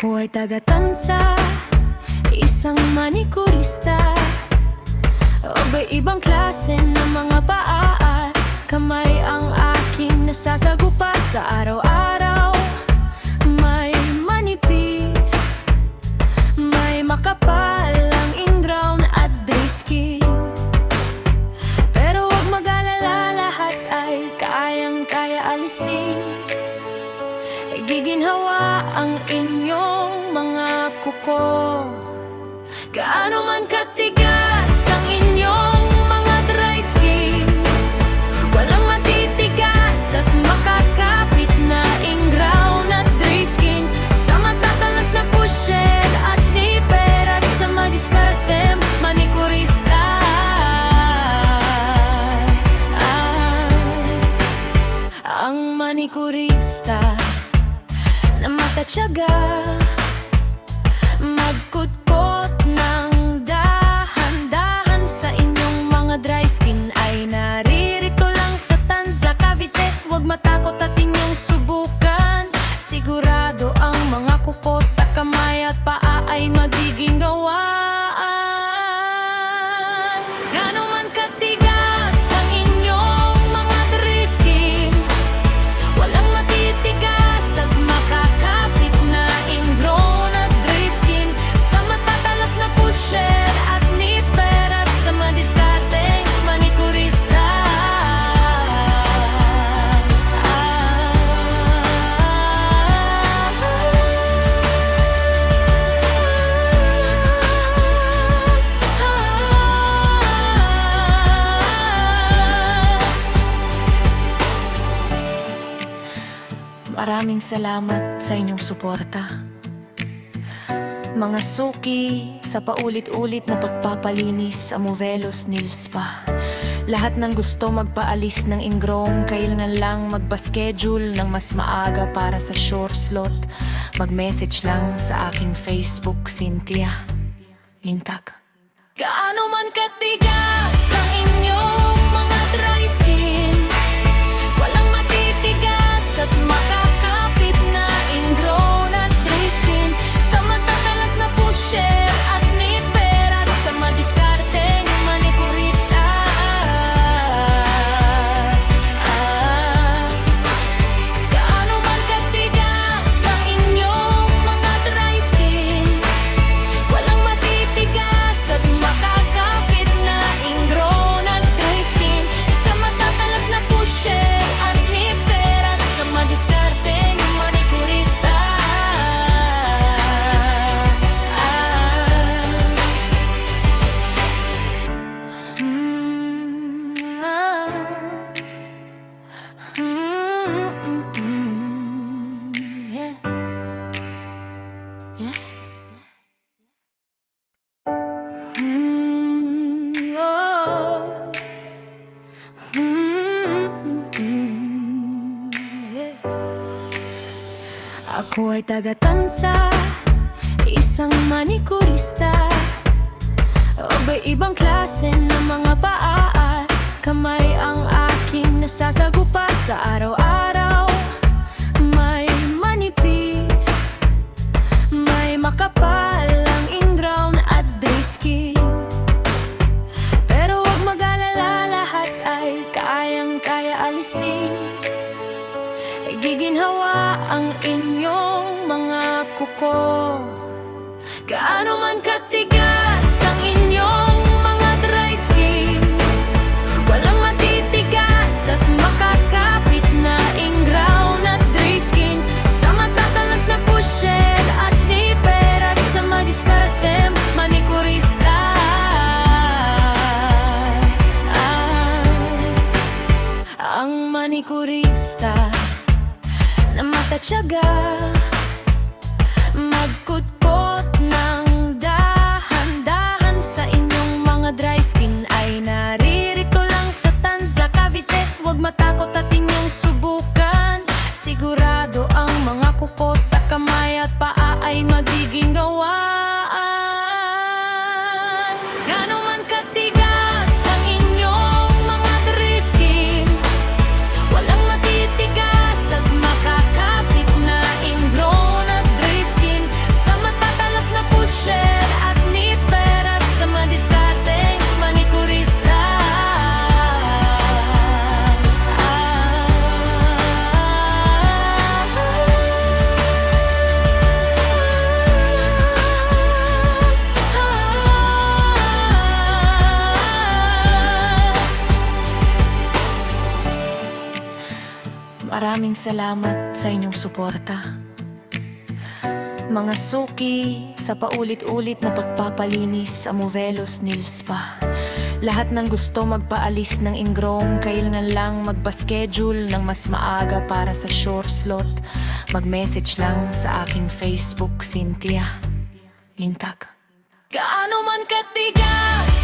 Ako ay taga-tansa, isang manikurista. Iba-ibang klase ng mga paa at kamay ang aking nasasagupa sa araw-araw. May manipis, may makapal ang ingrown at dry skin. Pero huwag mag-alala, lahat ay kayang-kaya alisin. Giginhawa ang inyong mga kuko. Gaano man katigas ang inyong mga dry skin, walang matitigas at makakapit na ingrown at dry skin. Sa matatalas na pushed at nipper at sa madiskarte manikurista. Ang manikurista na matatyaga, magkutkot ng dahan-dahan sa inyong mga dry skin, ay naririto lang sa Tanza, Cavite. Huwag matakot at inyong subukan. Sigurado ang mga kuko sa kamay at paa ay magiging gawaan. Gaano man katigas ang inyong mga dry skin, walang matitigas at makakapit na ingrown at dry skin. Sa matatalas na pushed at nipper at sa madiskarte manikurista. Maraming salamat sa inyong suporta, mga suki, sa paulit-ulit na pagpapalinis sa Movelos Nail Spa. Lahat ng gusto magpaalis ng ingrown, kailan lang magpa-schedule ng mas maaga para sa sure slot. Mag-message lang sa aking Facebook, Cynthia Lintag. Gaano man katigas ang inyong mga dry skin, walang matitigas at makakapit na ingrown at dry skin. Sa matatalas na pusher at nipper at sa madiskarte manikurista. Gaano man katigas ang inyong mga dry skin, walang matitigas at makakapit na ingrown at dry skin. Sa matatalas na pusher at nipper at sa madiskarte manikurista. Yeah. Yeah. Ako ay taga-tansa, isang manikurista. Iba-ibang klase ng mga paa at kamay ang aking nasasagupa sa araw-araw. May manipis, may makapal ang ingrown at dry skin. Pero huwag mag-alala, lahat ay kayang-kaya alisin. Giginhawa ang inyong mga kuko. Gaano man katigas ang inyong mga dry skin, walang matitigas at makakapit na ingrown at dry skin. Sa matatalas na pushed at nipper at sa madiskarte manikurista. Ang manikurista na matatyaga, magkutkot ng dahan-dahan sa inyong mga dry skin, ay naririto lang sa Tanza, Cavite. Huwag matakot at inyong subukan. Sigurado ang mga kuko sa kamay at paa ay magiging gawaan. Gaano man katigas ang inyong mga dry skin, walang matitigas at makakapit na ingrown at dry skin. Maraming salamat sa inyong suporta. Mga suki sa paulit-ulit na pagpapalinis sa Movelos Nail Spa. Lahat ng gusto magpaalis ng ingrown, kailan lang magpa-schedule ng mas maaga para sa sure slot. Mag-message lang sa aking Facebook, Cynthia Lintag. Gaano man katigas